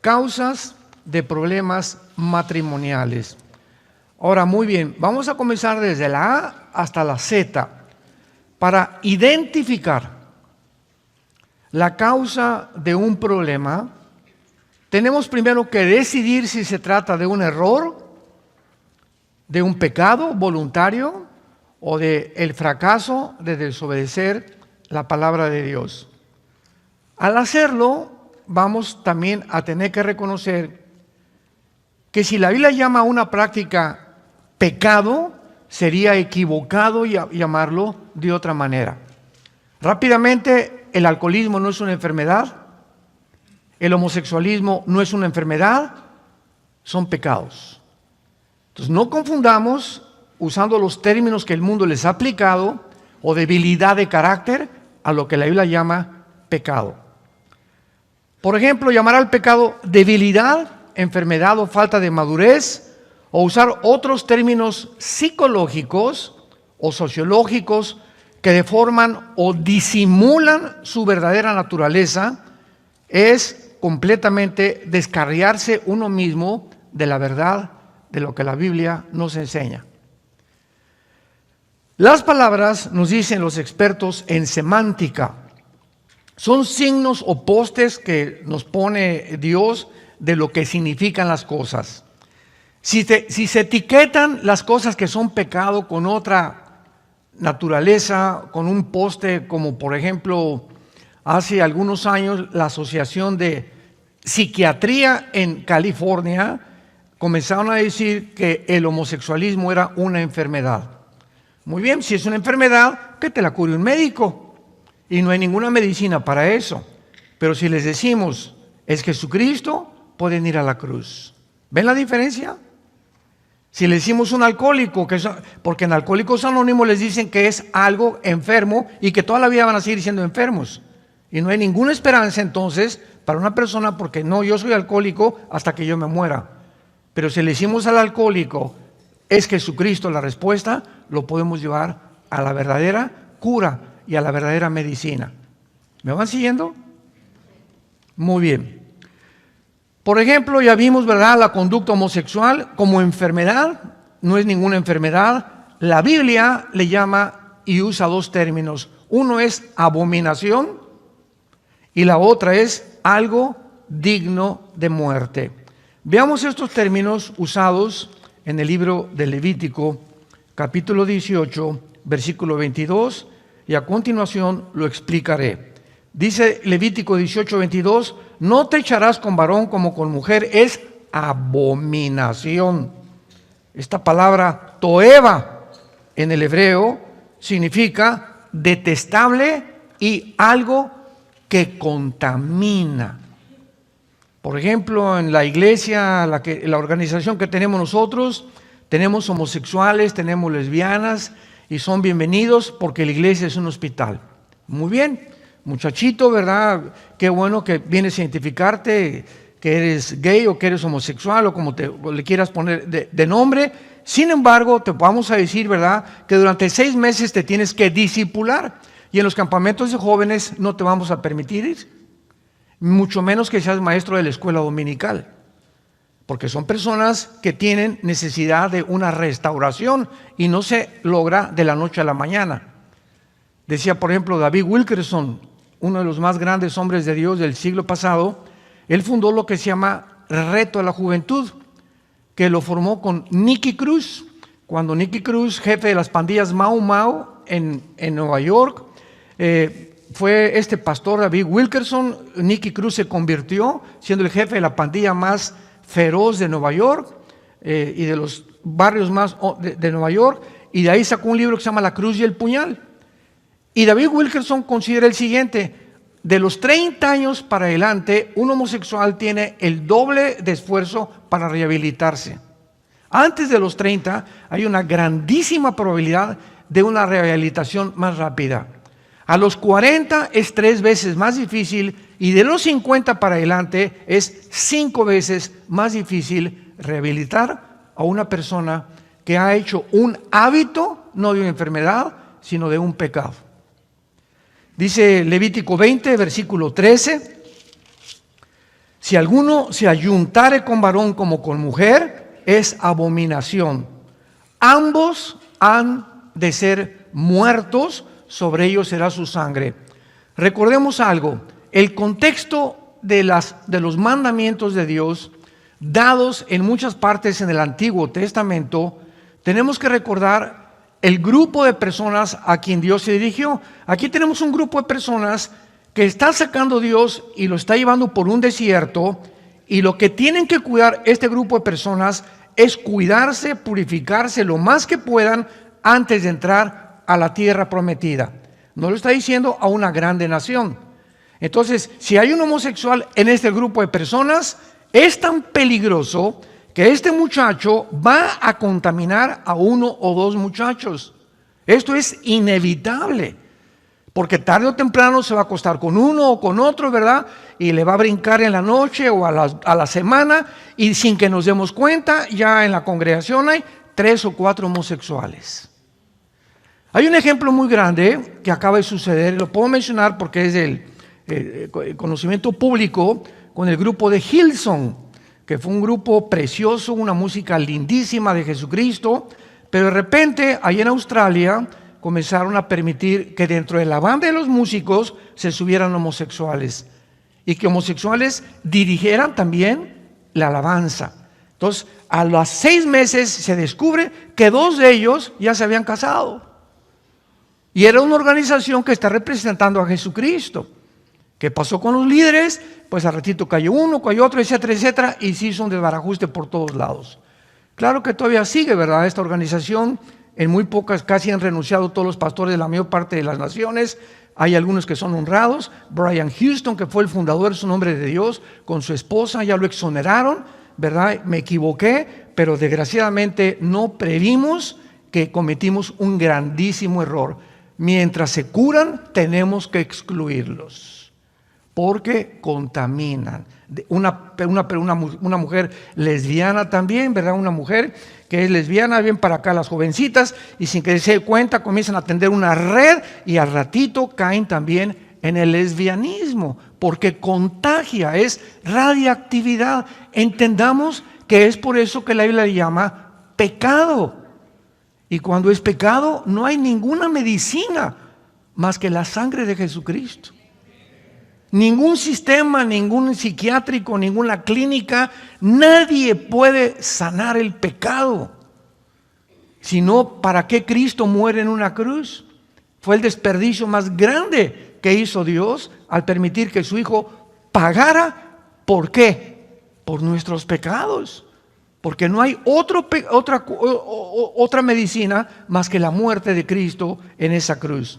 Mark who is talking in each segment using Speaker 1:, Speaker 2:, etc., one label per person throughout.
Speaker 1: Causas de problemas matrimoniales. Ahora, muy bien, vamos a comenzar desde la A hasta la Z para identificar la causa de un problema. Tenemos primero que decidir si se trata de un error, de un pecado voluntario o de el fracaso de desobedecer la palabra de Dios. Al hacerlo, vamos también a tener que reconocer que si la Biblia llama a una práctica pecado, sería equivocado llamarlo de otra manera. Rápidamente, el alcoholismo no es una enfermedad, el homosexualismo no es una enfermedad, son pecados. Entonces, no confundamos usando los términos que el mundo les ha aplicado o debilidad de carácter a lo que la Biblia llama pecado. Por ejemplo, llamar al pecado debilidad, enfermedad o falta de madurez, o usar otros términos psicológicos o sociológicos que deforman o disimulan su verdadera naturaleza, es completamente descarriarse uno mismo de la verdad de lo que la Biblia nos enseña. Las palabras, nos dicen los expertos en semántica, son signos o postes que nos pone Dios de lo que significan las cosas. Si se etiquetan las cosas que son pecado con otra naturaleza, con un poste, como por ejemplo, hace algunos años la Asociación de Psiquiatría en California comenzaron a decir que el homosexualismo era una enfermedad. Muy bien, si es una enfermedad, que te la cure un médico. Y no hay ninguna medicina para eso. Pero si les decimos, es Jesucristo, pueden ir a la cruz. ¿Ven la diferencia? Si le decimos un alcohólico, porque en Alcohólicos Anónimos les dicen que es algo enfermo y que toda la vida van a seguir siendo enfermos. Y no hay ninguna esperanza entonces para una persona porque no, yo soy alcohólico hasta que yo me muera. Pero si le decimos al alcohólico, es Jesucristo la respuesta, lo podemos llevar a la verdadera cura y a la verdadera medicina. ¿Me van siguiendo? Muy bien. Por ejemplo, ya vimos, ¿verdad?, la conducta homosexual como enfermedad, no es ninguna enfermedad. La Biblia le llama y usa dos términos. Uno es abominación y la otra es algo digno de muerte. Veamos estos términos usados en el libro de Levítico, capítulo 18, versículo 22, y a continuación lo explicaré. Dice Levítico 18, 22, no te echarás con varón como con mujer, es abominación. Esta palabra toeva en el hebreo significa detestable y algo que contamina. Por ejemplo, en la iglesia, la organización que tenemos nosotros, tenemos homosexuales, tenemos lesbianas y son bienvenidos porque la iglesia es un hospital. Muy bien. Muchachito, ¿verdad? Qué bueno que vienes a identificarte, que eres gay o que eres homosexual o como le quieras poner de nombre. Sin embargo, te vamos a decir, ¿verdad?, que durante 6 meses te tienes que discipular y en los campamentos de jóvenes no te vamos a permitir ir, mucho menos que seas maestro de la escuela dominical, porque son personas que tienen necesidad de una restauración y no se logra de la noche a la mañana. Decía, por ejemplo, David Wilkerson, uno de los más grandes hombres de Dios del siglo pasado, él fundó lo que se llama Reto a la Juventud, que lo formó con Nicky Cruz, cuando Nicky Cruz, jefe de las pandillas Mau Mau en Nueva York, fue este pastor David Wilkerson. Nicky Cruz se convirtió siendo el jefe de la pandilla más feroz de Nueva York y de los barrios más de Nueva York, y de ahí sacó un libro que se llama La Cruz y el Puñal. Y David Wilkerson considera el siguiente: de los 30 años para adelante, un homosexual tiene el doble de esfuerzo para rehabilitarse. Antes de los 30 hay una grandísima probabilidad de una rehabilitación más rápida. A los 40 es 3 veces más difícil y de los 50 para adelante es 5 veces más difícil rehabilitar a una persona que ha hecho un hábito, no de una enfermedad, sino de un pecado. Dice Levítico 20, versículo 13, Si alguno se ayuntare con varón como con mujer, es abominación. Ambos han de ser muertos, sobre ellos será su sangre. Recordemos algo, el contexto de los mandamientos de Dios, dados en muchas partes en el Antiguo Testamento, tenemos que recordar el grupo de personas a quien Dios se dirigió. Aquí tenemos un grupo de personas que está sacando Dios y lo está llevando por un desierto, y lo que tienen que cuidar este grupo de personas es cuidarse, purificarse lo más que puedan antes de entrar a la tierra prometida. No lo está diciendo a una grande nación. Entonces, si hay un homosexual en este grupo de personas, es tan peligroso que este muchacho va a contaminar a uno o dos muchachos. Esto es inevitable, porque tarde o temprano se va a acostar con uno o con otro, ¿verdad? Y le va a brincar en la noche o a la semana, y sin que nos demos cuenta, ya en la congregación hay 3 o 4 homosexuales. Hay un ejemplo muy grande que acaba de suceder, lo puedo mencionar porque es del conocimiento público, con el grupo de Hillsong, que fue un grupo precioso, una música lindísima de Jesucristo, pero de repente, allá en Australia, comenzaron a permitir que dentro de la banda de los músicos se subieran homosexuales, y que homosexuales dirigieran también la alabanza. Entonces, a los 6 meses se descubre que 2 de ellos ya se habían casado. Y era una organización que está representando a Jesucristo. ¿Qué pasó con los líderes? Pues al ratito cayó uno, cayó otro, etcétera, etcétera, y se hizo un desbarajuste por todos lados. Claro que todavía sigue, ¿verdad? Esta organización, en muy pocas, casi han renunciado todos los pastores de la mayor parte de las naciones. Hay algunos que son honrados. Brian Houston, que fue el fundador, es un hombre de Dios, con su esposa, ya lo exoneraron, ¿verdad? Me equivoqué, pero desgraciadamente no previmos que cometimos un grandísimo error. Mientras se curan, tenemos que excluirlos, porque contaminan. Una mujer lesbiana también, ¿verdad? Una mujer que es lesbiana, bien para acá las jovencitas, y sin que se den cuenta comienzan a tender una red, y al ratito caen también en el lesbianismo, porque contagia, es radiactividad. Entendamos que es por eso que la Biblia le llama pecado. Y cuando es pecado, no hay ninguna medicina más que la sangre de Jesucristo. Ningún sistema, ningún psiquiátrico, ninguna clínica, nadie puede sanar el pecado. Sino, ¿para qué Cristo muere en una cruz? Fue el desperdicio más grande que hizo Dios al permitir que su Hijo pagara. ¿Por qué? Por nuestros pecados. Porque no hay otra medicina más que la muerte de Cristo en esa cruz.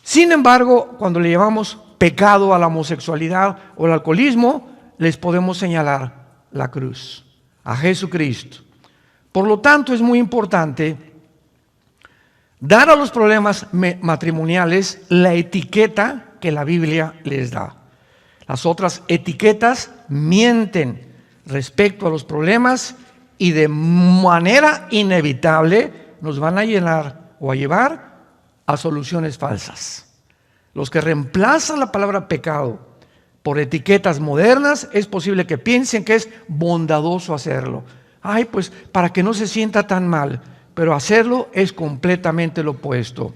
Speaker 1: Sin embargo, cuando le llamamos pecado a la homosexualidad o al alcoholismo, les podemos señalar la cruz, a Jesucristo. Por lo tanto, es muy importante dar a los problemas matrimoniales la etiqueta que la Biblia les da. Las otras etiquetas mienten respecto a los problemas y de manera inevitable nos van a llenar o a llevar a soluciones falsas. Los que reemplazan la palabra pecado por etiquetas modernas, es posible que piensen que es bondadoso hacerlo. Ay, pues para que no se sienta tan mal, pero hacerlo es completamente lo opuesto.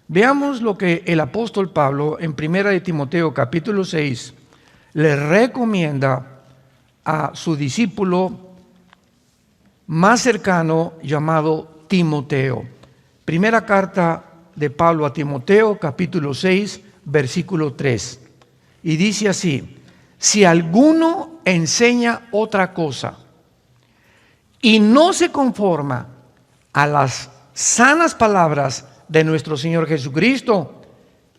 Speaker 1: Veamos lo que el apóstol Pablo en 1 de Timoteo capítulo 6 le recomienda a su discípulo más cercano llamado Timoteo. Primera carta de Pablo a Timoteo, capítulo 6, versículo 3. Y dice así: si alguno enseña otra cosa y no se conforma a las sanas palabras de nuestro Señor Jesucristo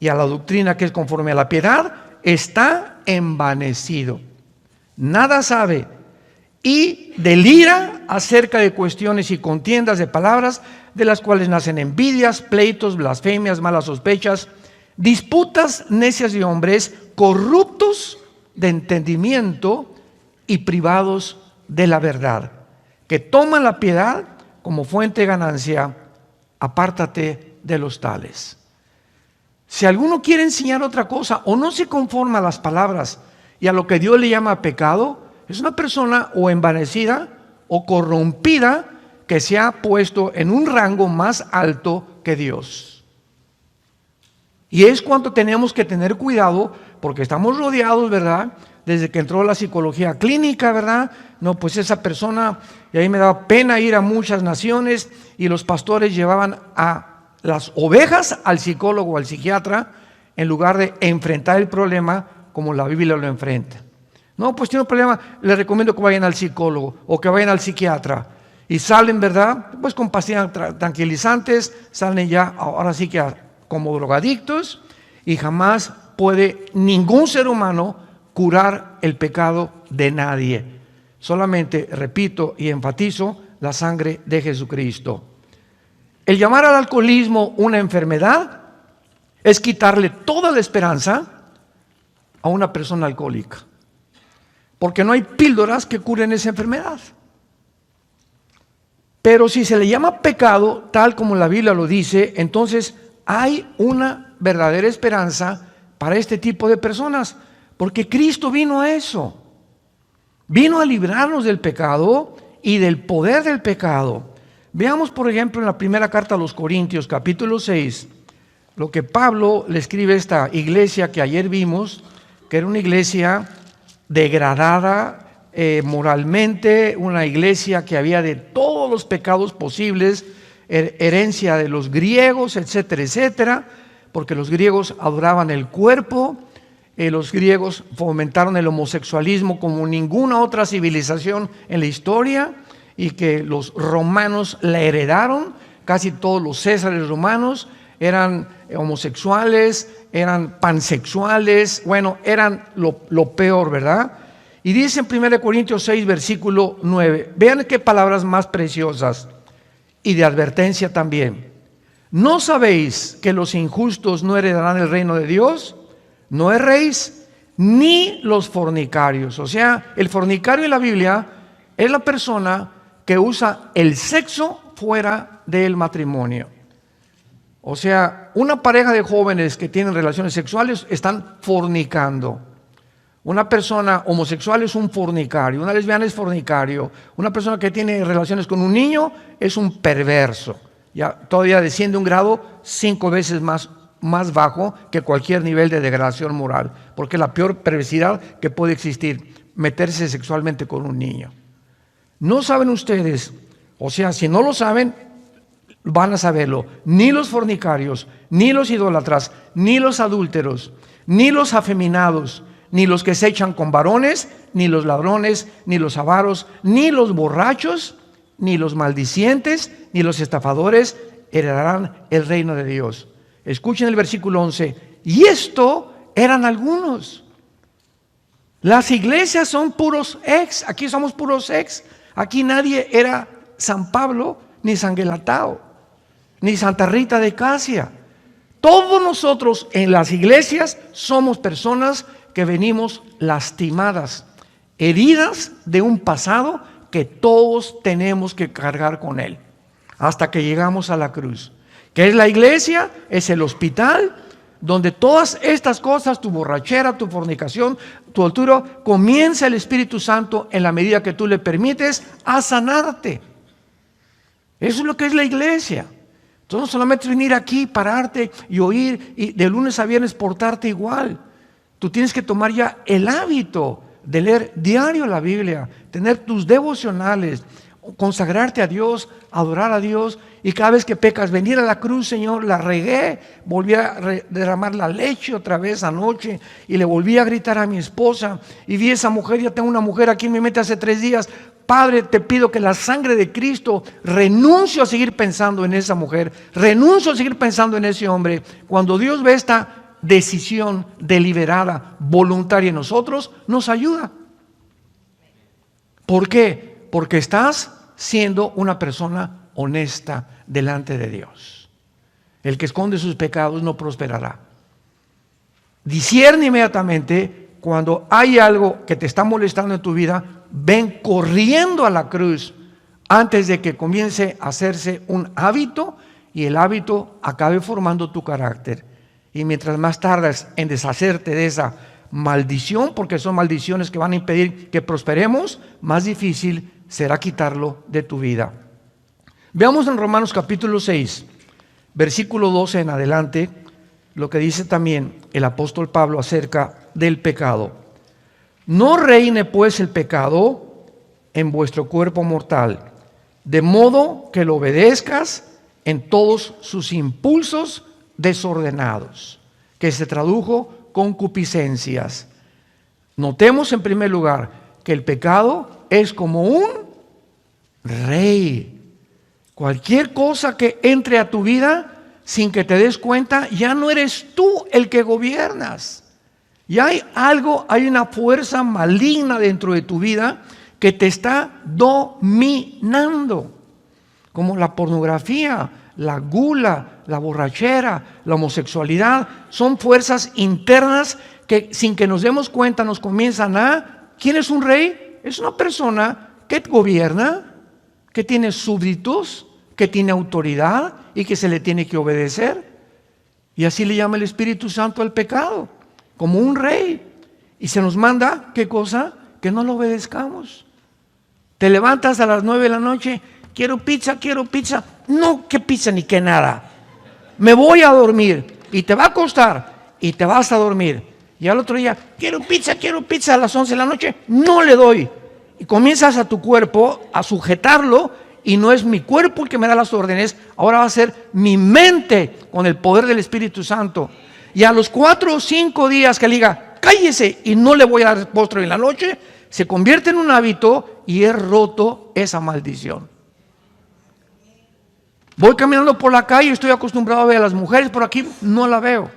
Speaker 1: y a la doctrina que es conforme a la piedad, está envanecido, nada sabe y delira acerca de cuestiones y contiendas de palabras, de las cuales nacen envidias, pleitos, blasfemias, malas sospechas, disputas necias de hombres, corruptos de entendimiento y privados de la verdad, que toman la piedad como fuente de ganancia. Apártate de los tales. Si alguno quiere enseñar otra cosa o no se conforma a las palabras y a lo que Dios le llama pecado, es una persona o envanecida o corrompida que se ha puesto en un rango más alto que Dios. Y es cuando tenemos que tener cuidado, porque estamos rodeados, ¿verdad?, desde que entró la psicología clínica, ¿verdad? No, pues esa persona, y ahí me daba pena ir a muchas naciones y los pastores llevaban a las ovejas al psicólogo o al psiquiatra en lugar de enfrentar el problema como la Biblia lo enfrenta. No, pues tiene un problema, les recomiendo que vayan al psicólogo o que vayan al psiquiatra. Y salen, ¿verdad?, pues con pastillas tranquilizantes, salen ya, ahora sí que como drogadictos, y jamás puede ningún ser humano curar el pecado de nadie. Solamente, repito y enfatizo, la sangre de Jesucristo. El llamar al alcoholismo una enfermedad es quitarle toda la esperanza a una persona alcohólica, porque no hay píldoras que curen esa enfermedad. Pero si se le llama pecado, tal como la Biblia lo dice, entonces hay una verdadera esperanza para este tipo de personas, porque Cristo vino a eso. Vino a librarnos del pecado y del poder del pecado. Veamos, por ejemplo, en la primera carta a los Corintios, capítulo 6, lo que Pablo le escribe a esta iglesia que ayer vimos, que era una iglesia degradada moralmente, una iglesia que había de todos los pecados posibles, herencia de los griegos, etcétera, etcétera, porque los griegos adoraban el cuerpo. Los griegos fomentaron el homosexualismo como ninguna otra civilización en la historia, y que los romanos la heredaron. Casi todos los césares romanos eran homosexuales, eran pansexuales, bueno, eran lo peor, ¿verdad? Y dice en 1 Corintios 6, versículo 9, vean qué palabras más preciosas y de advertencia también. ¿No sabéis que los injustos no heredarán el reino de Dios? No erréis, ni los fornicarios. O sea, el fornicario en la Biblia es la persona que usa el sexo fuera del matrimonio. O sea, una pareja de jóvenes que tienen relaciones sexuales están fornicando. Una persona homosexual es un fornicario, una lesbiana es fornicario, una persona que tiene relaciones con un niño es un perverso. Ya todavía desciende un grado 5 veces más bajo que cualquier nivel de degradación moral, porque es la peor perversidad que puede existir, meterse sexualmente con un niño. No saben ustedes, o sea, si no lo saben, van a saberlo, ni los fornicarios, ni los idólatras, ni los adúlteros, ni los afeminados, ni los que se echan con varones, ni los ladrones, ni los avaros, ni los borrachos, ni los maldicientes, ni los estafadores heredarán el reino de Dios. Escuchen el versículo 11. Y esto eran algunos. Las iglesias son puros ex. Aquí somos puros ex. Aquí nadie era San Pablo, ni San Gelatao, ni Santa Rita de Casia. Todos nosotros en las iglesias somos personas que venimos lastimadas, heridas de un pasado que todos tenemos que cargar con él, hasta que llegamos a la cruz. ¿Qué es la iglesia? Es el hospital donde todas estas cosas, tu borrachera, tu fornicación, tu adulterio, comienza el Espíritu Santo en la medida que tú le permites a sanarte. Eso es lo que es la iglesia. Entonces no solamente venir aquí, pararte y oír y de lunes a viernes portarte igual. Tú tienes que tomar ya el hábito de leer diario la Biblia, tener tus devocionales, consagrarte a Dios, adorar a Dios, y cada vez que pecas, venir a la cruz, Señor, la regué, volví a derramar la leche otra vez anoche, y le volví a gritar a mi esposa, y vi a esa mujer, ya tengo una mujer aquí en mi mente hace 3 días, Padre, te pido que la sangre de Cristo, renuncio a seguir pensando en esa mujer, renuncio a seguir pensando en ese hombre. Cuando Dios ve esta decisión deliberada, voluntaria en nosotros, nos ayuda. ¿Por qué? Porque estás siendo una persona honesta delante de Dios. El que esconde sus pecados no prosperará. Discierne inmediatamente cuando hay algo que te está molestando en tu vida, ven corriendo a la cruz antes de que comience a hacerse un hábito y el hábito acabe formando tu carácter. Y mientras más tardas en deshacerte de esa maldición, porque son maldiciones que van a impedir que prosperemos, más difícil será quitarlo de tu vida. Veamos en Romanos capítulo 6, versículo 12 en adelante, lo que dice también el apóstol Pablo acerca del pecado. No reine pues el pecado en vuestro cuerpo mortal, de modo que lo obedezcas en todos sus impulsos desordenados, que se tradujo concupiscencias. Notemos en primer lugar que el pecado es como un rey. Cualquier cosa que entre a tu vida sin que te des cuenta, ya no eres tú el que gobiernas. Ya hay una fuerza maligna dentro de tu vida que te está dominando, como la pornografía, la gula, la borrachera, la homosexualidad. Son fuerzas internas que sin que nos demos cuenta nos comienzan a... ¿Quién es un rey? Es una persona que gobierna, que tiene súbditos, que tiene autoridad y que se le tiene que obedecer. Y así le llama el Espíritu Santo al pecado, como un rey. Y se nos manda, ¿qué cosa? Que no lo obedezcamos. Te levantas a las 9 de la noche, quiero pizza. No, qué pizza ni qué nada. Me voy a dormir y te va a costar y te vas a dormir. Y al otro día, quiero pizza a las 11 de la noche, no le doy. Y comienzas a tu cuerpo a sujetarlo y no es mi cuerpo el que me da las órdenes, ahora va a ser mi mente con el poder del Espíritu Santo. Y a los 4 o 5 días que le diga, cállese y no le voy a dar postre en la noche, se convierte en un hábito y he roto esa maldición. Voy caminando por la calle, estoy acostumbrado a ver a las mujeres por aquí, no la veo.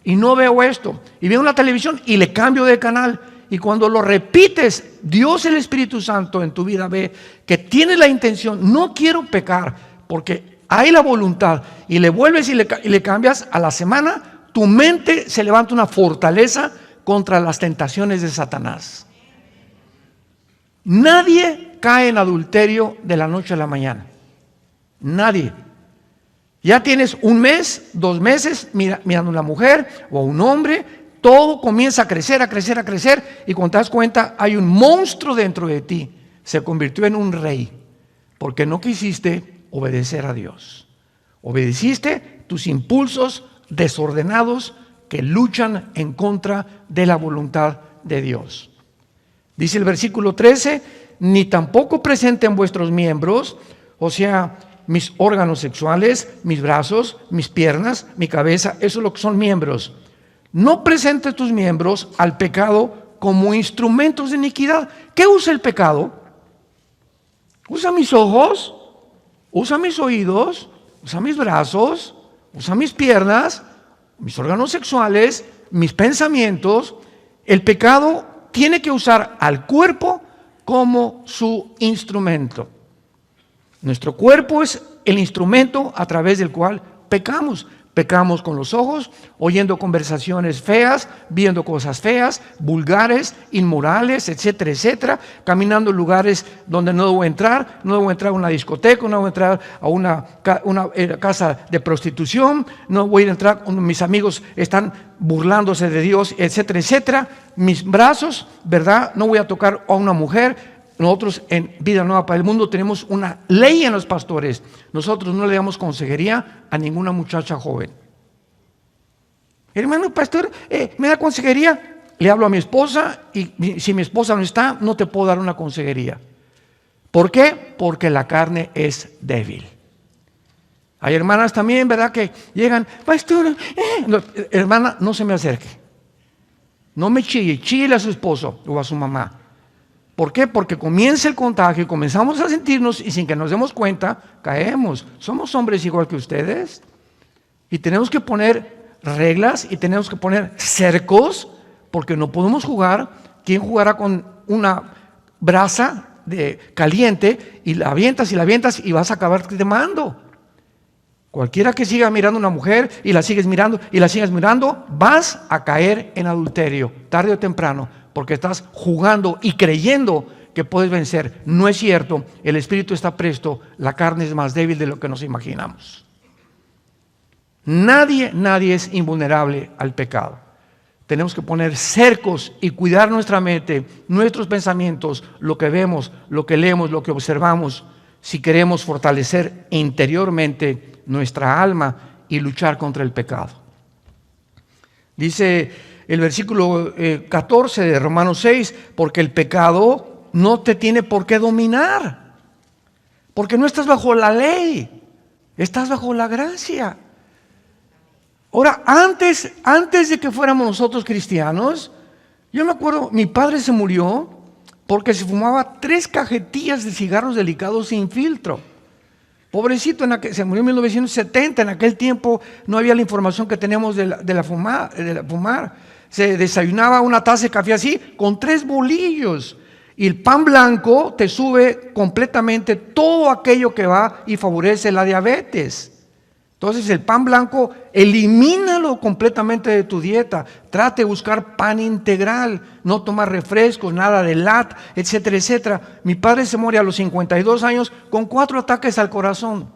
Speaker 1: Y no veo esto. Y veo la televisión y le cambio de canal. Y cuando lo repites, Dios, el Espíritu Santo en tu vida ve que tienes la intención, no quiero pecar, porque hay la voluntad, y le vuelves y le cambias, a la semana, tu mente se levanta una fortaleza contra las tentaciones de Satanás. Nadie cae en adulterio de la noche a la mañana. Nadie. Ya tienes 1 mes, 2 meses mirando a una mujer o a un hombre, todo comienza a crecer, y cuando te das cuenta hay un monstruo dentro de ti. Se convirtió en un rey porque no quisiste obedecer a Dios. Obedeciste tus impulsos desordenados que luchan en contra de la voluntad de Dios. Dice el versículo 13, ni tampoco presenten vuestros miembros, o sea, mis órganos sexuales, mis brazos, mis piernas, mi cabeza, eso es lo que son miembros. No presentes tus miembros al pecado como instrumentos de iniquidad. ¿Qué usa el pecado? Usa mis ojos, usa mis oídos, usa mis brazos, usa mis piernas, mis órganos sexuales, mis pensamientos. El pecado tiene que usar al cuerpo como su instrumento. Nuestro cuerpo es el instrumento a través del cual pecamos. Pecamos con los ojos, oyendo conversaciones feas, viendo cosas feas, vulgares, inmorales, etcétera, etcétera. Caminando en lugares donde no debo entrar. No debo entrar a una discoteca, no debo entrar a una casa de prostitución. No voy a entrar cuando mis amigos están burlándose de Dios, etcétera, etcétera. Mis brazos, ¿verdad? No voy a tocar a una mujer. Nosotros en Vida Nueva para el Mundo tenemos una ley en los pastores. Nosotros no le damos consejería a ninguna muchacha joven. Hermano pastor, ¿me da consejería? Le hablo a mi esposa y si mi esposa no está, no te puedo dar una consejería. ¿Por qué? Porque la carne es débil. Hay hermanas también, ¿verdad? Que llegan, pastor, no, hermana, no se me acerque. No me chille, chille a su esposo o a su mamá. ¿Por qué? Porque comienza el contagio y comenzamos a sentirnos y sin que nos demos cuenta, caemos. Somos hombres igual que ustedes y tenemos que poner reglas y tenemos que poner cercos porque no podemos jugar. ¿Quién jugará con una brasa caliente y la avientas y vas a acabar quemando? Cualquiera que siga mirando a una mujer y la sigues mirando y la sigues mirando, vas a caer en adulterio tarde o temprano. Porque estás jugando y creyendo que puedes vencer. No es cierto, el espíritu está presto, la carne es más débil de lo que nos imaginamos. Nadie es invulnerable al pecado. Tenemos que poner cercos y cuidar nuestra mente, nuestros pensamientos, lo que vemos, lo que leemos, lo que observamos, si queremos fortalecer interiormente nuestra alma y luchar contra el pecado. Dice el versículo 14 de Romanos 6, porque el pecado no te tiene por qué dominar, porque no estás bajo la ley, estás bajo la gracia. Ahora, antes de que fuéramos nosotros cristianos, yo me acuerdo, mi padre se murió porque se fumaba 3 cajetillas de cigarros delicados sin filtro. Pobrecito, se murió en 1970, en aquel tiempo no había la información que tenemos de la fumar. Se desayunaba una taza de café así, con 3 bolillos. Y el pan blanco te sube completamente todo aquello que va y favorece la diabetes. Entonces el pan blanco, elimínalo completamente de tu dieta. Trate de buscar pan integral, no tomar refrescos, nada de lat, etcétera, etcétera. Mi padre se muere a los 52 años con 4 ataques al corazón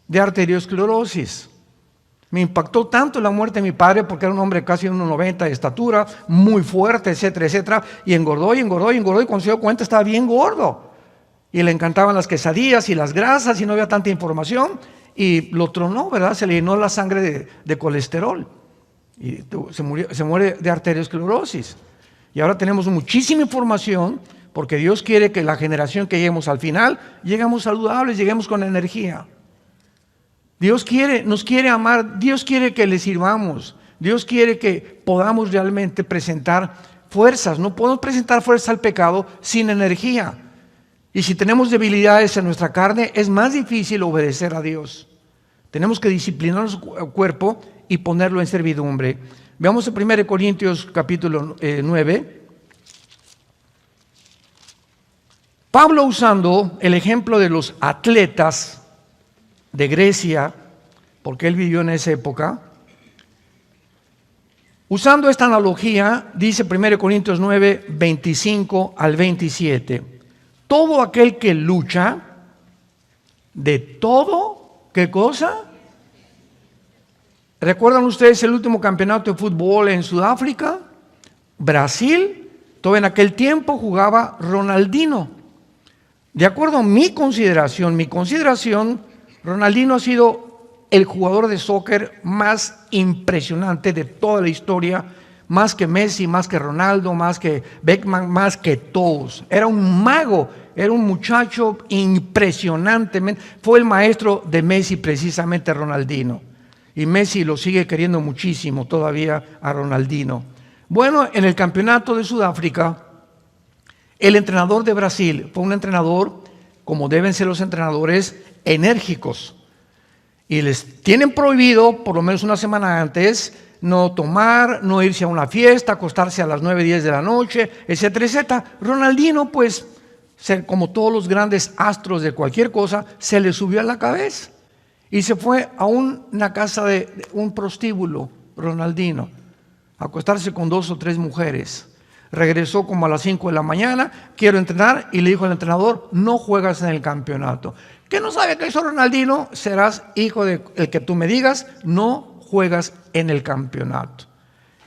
Speaker 1: de arteriosclerosis. Me impactó tanto la muerte de mi padre porque era un hombre casi 1,90 de estatura, muy fuerte, etcétera, etcétera. Y engordó, y cuando se dio cuenta estaba bien gordo. Y le encantaban las quesadillas y las grasas y no había tanta información. Y lo tronó, ¿verdad? Se le llenó la sangre de colesterol. Y se muere de arteriosclerosis. Y ahora tenemos muchísima información porque Dios quiere que la generación que lleguemos al final, lleguemos saludables, lleguemos con energía. Dios nos quiere amar, Dios quiere que le sirvamos. Dios quiere que podamos realmente presentar fuerzas. No podemos presentar fuerza al pecado sin energía. Y si tenemos debilidades en nuestra carne, es más difícil obedecer a Dios. Tenemos que disciplinar nuestro cuerpo y ponerlo en servidumbre. Veamos en 1 Corintios capítulo 9. Pablo, usando el ejemplo de los atletas de Grecia, porque él vivió en esa época, usando esta analogía, dice 1 Corintios 9, 25 al 27. Todo aquel que lucha, de todo, ¿qué cosa? ¿Recuerdan ustedes el último campeonato de fútbol en Sudáfrica? Brasil, todo en aquel tiempo jugaba Ronaldinho. De acuerdo a mi consideración, Ronaldinho ha sido el jugador de soccer más impresionante de toda la historia, más que Messi, más que Ronaldo, más que Beckham, más que todos. Era un mago, era un muchacho impresionante. Fue el maestro de Messi precisamente, Ronaldinho. Y Messi lo sigue queriendo muchísimo todavía a Ronaldinho. Bueno, en el campeonato de Sudáfrica, el entrenador de Brasil fue un entrenador, como deben ser los entrenadores, enérgicos. Y les tienen prohibido, por lo menos una semana antes, no tomar, no irse a una fiesta, acostarse a las 9, 10 de la noche, etcétera, etcétera. Ronaldinho, pues, como todos los grandes astros de cualquier cosa, se le subió a la cabeza y se fue a una casa de un prostíbulo, Ronaldinho, a acostarse con 2 o 3 mujeres. Regresó como a las 5 de la mañana, quiero entrenar, y le dijo al entrenador, no juegas en el campeonato. ¿Qué no sabe qué hizo Ronaldinho? Serás hijo del que tú me digas, no juegas en el campeonato.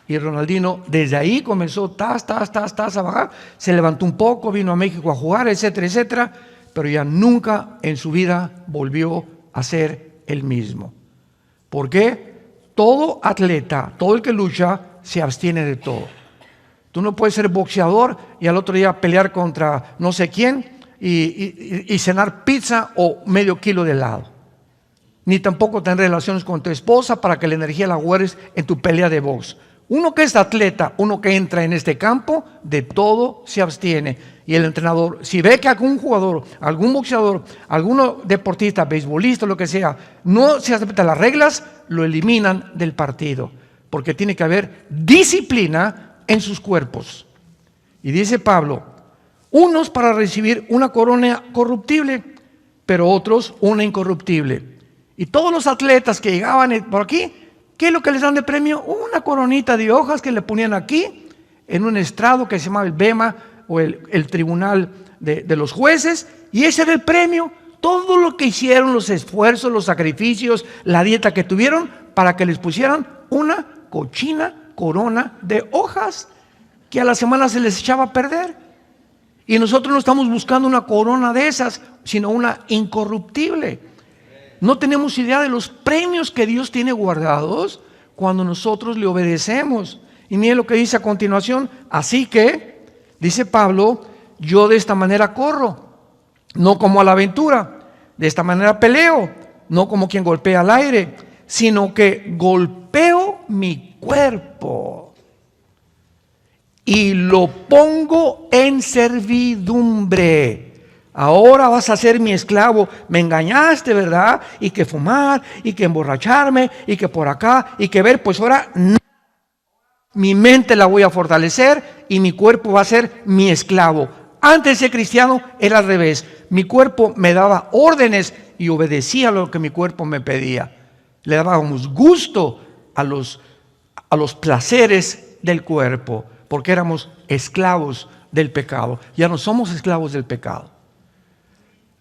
Speaker 1: Y Ronaldinho desde ahí comenzó a bajar, se levantó un poco, vino a México a jugar, etcétera, etcétera, pero ya nunca en su vida volvió a ser el mismo. ¿Por qué? Todo atleta, todo el que lucha, se abstiene de todo. Tú no puedes ser boxeador y al otro día pelear contra no sé quién y cenar pizza o medio kilo de helado. Ni tampoco tener relaciones con tu esposa para que la energía la guardes en tu pelea de box. Uno que es atleta, uno que entra en este campo, de todo se abstiene. Y el entrenador, si ve que algún jugador, algún boxeador, algún deportista, beisbolista, lo que sea, no se aceptan las reglas, lo eliminan del partido. Porque tiene que haber disciplina en sus cuerpos. Y dice Pablo, unos para recibir una corona corruptible, pero otros una incorruptible. Y todos los atletas que llegaban por aquí, ¿qué es lo que les dan de premio? Una coronita de hojas que le ponían aquí, en un estrado que se llamaba el BEMA, o el tribunal de los jueces, y ese era el premio. Todo lo que hicieron, los esfuerzos, los sacrificios, la dieta que tuvieron, para que les pusieran una cochina corona de hojas que a la semana se les echaba a perder. Y nosotros no estamos buscando una corona de esas, sino una incorruptible. No tenemos idea de los premios que Dios tiene guardados cuando nosotros le obedecemos. Y miren lo que dice a continuación. Así que, dice Pablo, yo de esta manera corro, no como a la aventura. De esta manera peleo, no como quien golpea al aire, sino que golpeo mi cuerpo y lo pongo en servidumbre. Ahora vas a ser mi esclavo. Me engañaste, ¿verdad? Y que fumar, y que emborracharme, y que por acá, y que ver, pues ahora no. Mi mente la voy a fortalecer y mi cuerpo va a ser mi esclavo. Antes de ser cristiano era al revés. Mi cuerpo me daba órdenes y obedecía lo que mi cuerpo me pedía. Le dábamos gusto a los placeres del cuerpo, porque éramos esclavos del pecado. Ya no somos esclavos del pecado.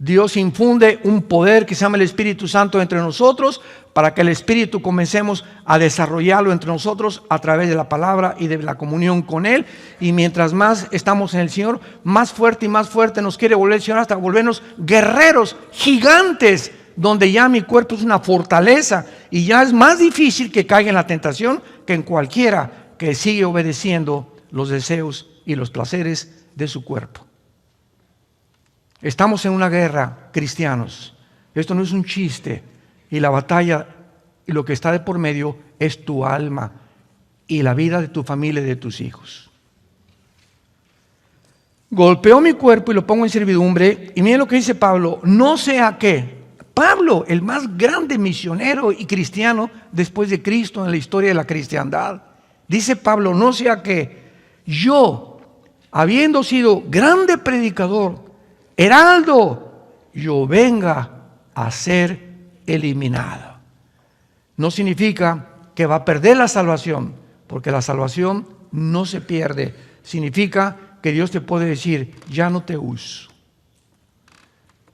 Speaker 1: Dios infunde un poder que se llama el Espíritu Santo entre nosotros, para que el Espíritu comencemos a desarrollarlo entre nosotros a través de la palabra y de la comunión con Él. Y mientras más estamos en el Señor, más fuerte y más fuerte nos quiere volver el Señor, hasta volvernos guerreros, gigantes, donde ya mi cuerpo es una fortaleza y ya es más difícil que caiga en la tentación que en cualquiera que sigue obedeciendo los deseos y los placeres de su cuerpo. Estamos en una guerra, cristianos. Esto no es un chiste. Y la batalla y lo que está de por medio es tu alma y la vida de tu familia y de tus hijos. Golpeo mi cuerpo y lo pongo en servidumbre. Y miren lo que dice Pablo. No sea que Pablo, el más grande misionero y cristiano después de Cristo en la historia de la cristiandad, dice Pablo, no sea que yo, habiendo sido grande predicador, heraldo, yo venga a ser eliminado. No significa que va a perder la salvación, porque la salvación no se pierde. Significa que Dios te puede decir, ya no te uso.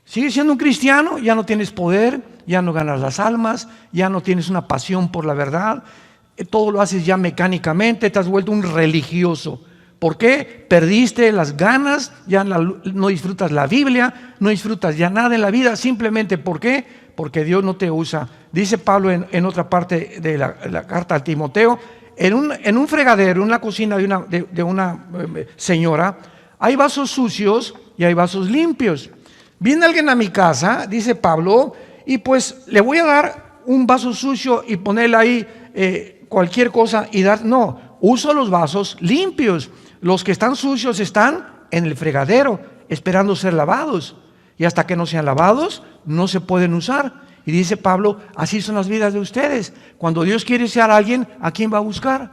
Speaker 1: Sigues siendo un cristiano, ya no tienes poder, ya no ganas las almas, ya no tienes una pasión por la verdad, todo lo haces ya mecánicamente, te has vuelto un religioso. ¿Por qué? Perdiste las ganas, ya no disfrutas la Biblia, no disfrutas ya nada en la vida. Simplemente, ¿por qué? Porque Dios no te usa. Dice Pablo en otra parte de la carta a Timoteo, en un fregadero, en una cocina de una señora, hay vasos sucios y hay vasos limpios. Viene alguien a mi casa, dice Pablo, y pues le voy a dar un vaso sucio y ponerle ahí cualquier cosa y dar, no, uso los vasos limpios. Los que están sucios están en el fregadero, esperando ser lavados. Y hasta que no sean lavados, no se pueden usar. Y dice Pablo, así son las vidas de ustedes. Cuando Dios quiere usar a alguien, ¿a quién va a buscar?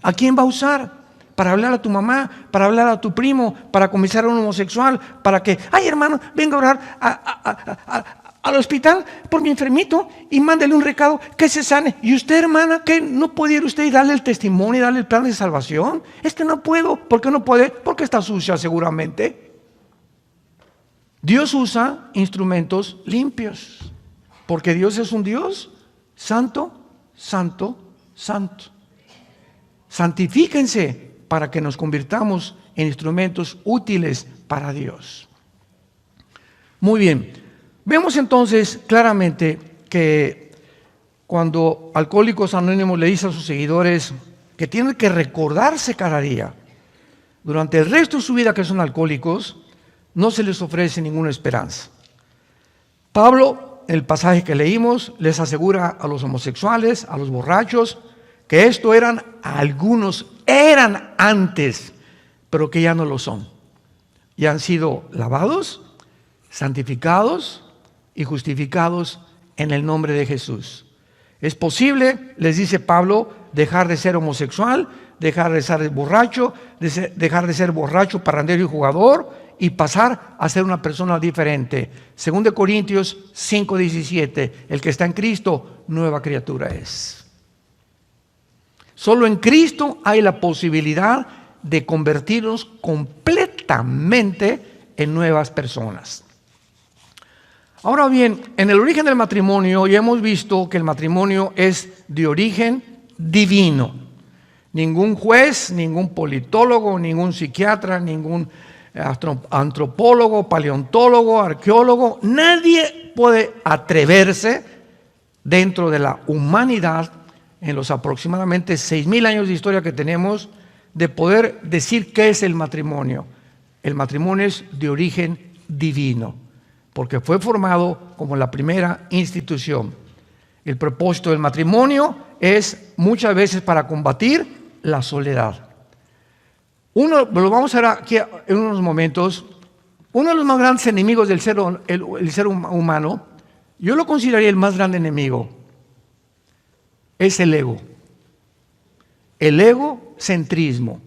Speaker 1: ¿A quién va a usar? Para hablar a tu mamá, para hablar a tu primo, para comenzar a un homosexual, para que, ay hermano, venga a orar al hospital por mi enfermito y mándele un recado que se sane. Y usted, hermana, ¿qué no puede ir usted y darle el testimonio y darle el plan de salvación? Es que no puedo. ¿Por qué no puede? Porque está sucia seguramente. Dios usa instrumentos limpios, porque Dios es un Dios santo, santo, santo. Santifíquense para que nos convirtamos en instrumentos útiles para Dios. Muy bien. Vemos entonces claramente que cuando Alcohólicos Anónimos le dice a sus seguidores que tienen que recordarse cada día, durante el resto de su vida que son alcohólicos, no se les ofrece ninguna esperanza. Pablo, en el pasaje que leímos, les asegura a los homosexuales, a los borrachos, que algunos eran antes, pero que ya no lo son. Ya han sido lavados, santificados y justificados en el nombre de Jesús. Es posible, les dice Pablo, dejar de ser homosexual, dejar de ser borracho, dejar de ser borracho, parrandero y jugador y pasar a ser una persona diferente. 2 Corintios 5:17, el que está en Cristo, nueva criatura es. Solo en Cristo hay la posibilidad de convertirnos completamente en nuevas personas. Ahora bien, en el origen del matrimonio ya hemos visto que el matrimonio es de origen divino. Ningún juez, ningún politólogo, ningún psiquiatra, ningún antropólogo, paleontólogo, arqueólogo, nadie puede atreverse dentro de la humanidad, en los aproximadamente 6,000 años de historia que tenemos, de poder decir qué es el matrimonio. El matrimonio es de origen divino, porque fue formado como la primera institución. El propósito del matrimonio es muchas veces para combatir la soledad. Lo vamos a ver aquí en unos momentos. Uno de los más grandes enemigos del ser humano, yo lo consideraría el más grande enemigo, es el ego. El egocentrismo.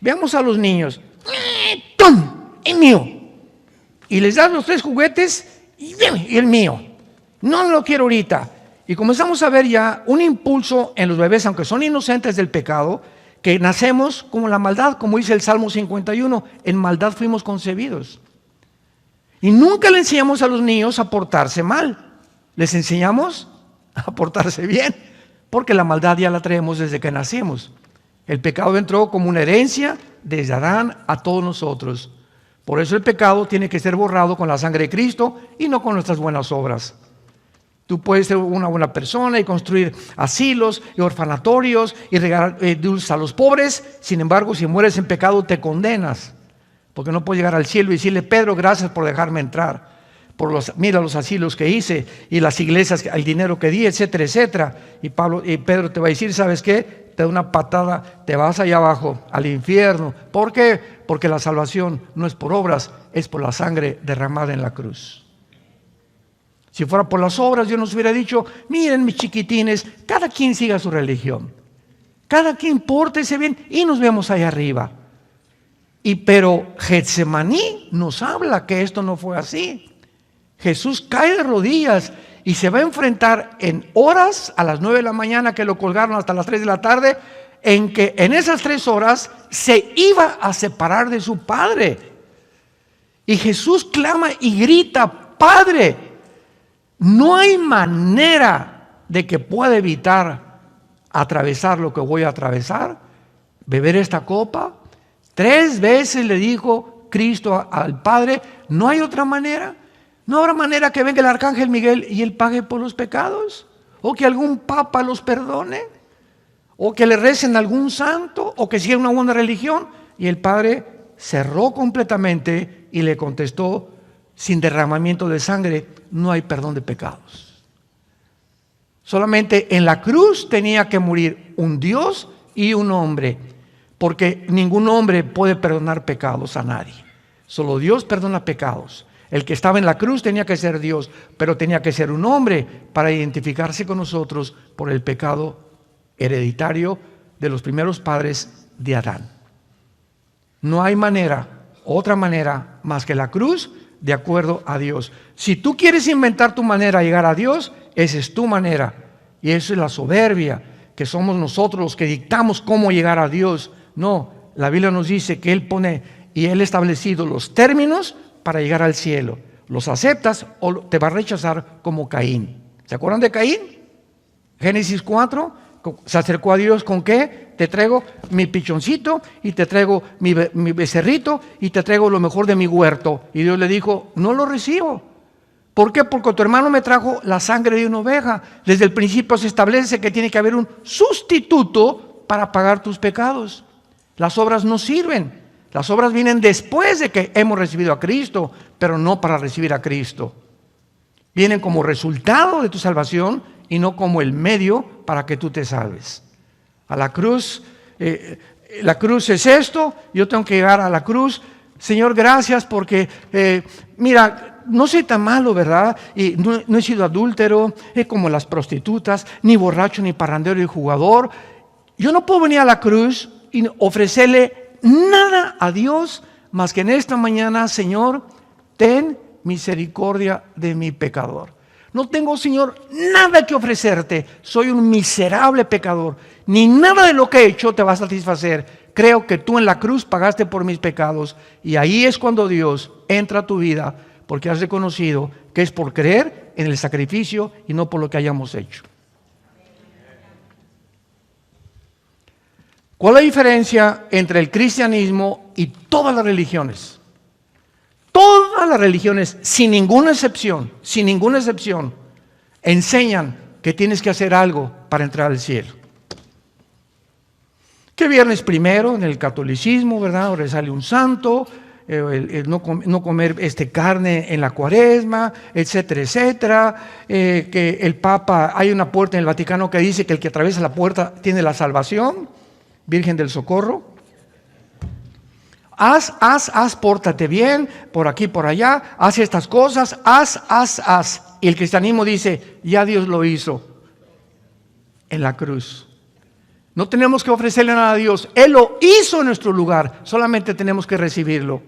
Speaker 1: Veamos a los niños. ¡Tum! ¡Es mío! Y les das los 3 juguetes y el mío. No lo quiero ahorita. Y comenzamos a ver ya un impulso en los bebés, aunque son inocentes del pecado, que nacemos como la maldad, como dice el Salmo 51, en maldad fuimos concebidos. Y nunca le enseñamos a los niños a portarse mal, les enseñamos a portarse bien, porque la maldad ya la traemos desde que nacimos. El pecado entró como una herencia desde Adán a todos nosotros. Por eso el pecado tiene que ser borrado con la sangre de Cristo y no con nuestras buenas obras. Tú puedes ser una buena persona y construir asilos y orfanatorios y regalar dulces a los pobres. Sin embargo, si mueres en pecado, te condenas. Porque no puedes llegar al cielo y decirle: Pedro, gracias por dejarme entrar. Mira los asilos que hice y las iglesias, el dinero que di, etcétera, etcétera. Y Pedro te va a decir: ¿sabes qué? Te da una patada, te vas allá abajo, al infierno. ¿Por qué? Porque la salvación no es por obras, es por la sangre derramada en la cruz. Si fuera por las obras, Dios nos hubiera dicho: miren, mis chiquitines, cada quien siga su religión, cada quien pórtese bien y nos vemos allá arriba. Pero Getsemaní nos habla que esto no fue así. Jesús cae de rodillas y se va a enfrentar en horas, a las 9 de la mañana que lo colgaron hasta las 3 de la tarde, en que en esas 3 horas se iba a separar de su Padre. Y Jesús clama y grita: Padre, no hay manera de que pueda evitar atravesar lo que voy a atravesar, beber esta copa. 3 veces le dijo Cristo al Padre: no hay otra manera. No habrá manera que venga el arcángel Miguel y él pague por los pecados, o que algún papa los perdone, o que le recen a algún santo, o que siga una buena religión. Y el Padre cerró completamente y le contestó: sin derramamiento de sangre no hay perdón de pecados. Solamente en la cruz tenía que morir un Dios y un hombre, porque ningún hombre puede perdonar pecados a nadie. Solo Dios perdona pecados. El que estaba en la cruz tenía que ser Dios, pero tenía que ser un hombre para identificarse con nosotros por el pecado hereditario de los primeros padres de Adán. No hay manera, otra manera más que la cruz, de acuerdo a Dios. Si tú quieres inventar tu manera de llegar a Dios, esa es tu manera. Y eso es la soberbia, que somos nosotros los que dictamos cómo llegar a Dios. No, la Biblia nos dice que Él pone y Él ha establecido los términos para llegar al cielo. ¿Los aceptas o te va a rechazar como Caín? ¿Se acuerdan de Caín? Génesis 4, se acercó a Dios ¿con qué? Te traigo mi pichoncito y te traigo mi becerrito y te traigo lo mejor de mi huerto. Y Dios le dijo: no lo recibo. ¿Por qué? Porque tu hermano me trajo la sangre de una oveja. Desde el principio se establece que tiene que haber un sustituto para pagar tus pecados. Las obras no sirven. Las obras vienen después de que hemos recibido a Cristo, pero no para recibir a Cristo. Vienen como resultado de tu salvación y no como el medio para que tú te salves. A la cruz, la cruz es esto, yo tengo que llegar a la cruz. Señor, gracias porque, mira, no soy tan malo, ¿verdad? Y no he sido adúltero, como las prostitutas, ni borracho, ni parrandero, ni jugador. Yo no puedo venir a la cruz y ofrecerle nada a Dios más que en esta mañana: Señor, ten misericordia de mi pecador. No tengo, Señor, nada que ofrecerte. Soy un miserable pecador. Ni nada de lo que he hecho te va a satisfacer. Creo que tú en la cruz pagaste por mis pecados. Y ahí es cuando Dios entra a tu vida, porque has reconocido que es por creer en el sacrificio y no por lo que hayamos hecho. ¿Cuál es la diferencia entre el cristianismo y todas las religiones? Todas las religiones, sin ninguna excepción, enseñan que tienes que hacer algo para entrar al cielo. Que viernes primero en el catolicismo, ¿verdad? Ahora sale un santo, el no comer carne en la cuaresma, etcétera, etcétera. Que el Papa, hay una puerta en el Vaticano que dice que el que atraviesa la puerta tiene la salvación, Virgen del Socorro. Haz, pórtate bien, por aquí, por allá, haz estas cosas, haz. Y el cristianismo dice, ya Dios lo hizo en la cruz. No tenemos que ofrecerle nada a Dios, Él lo hizo en nuestro lugar, solamente tenemos que recibirlo.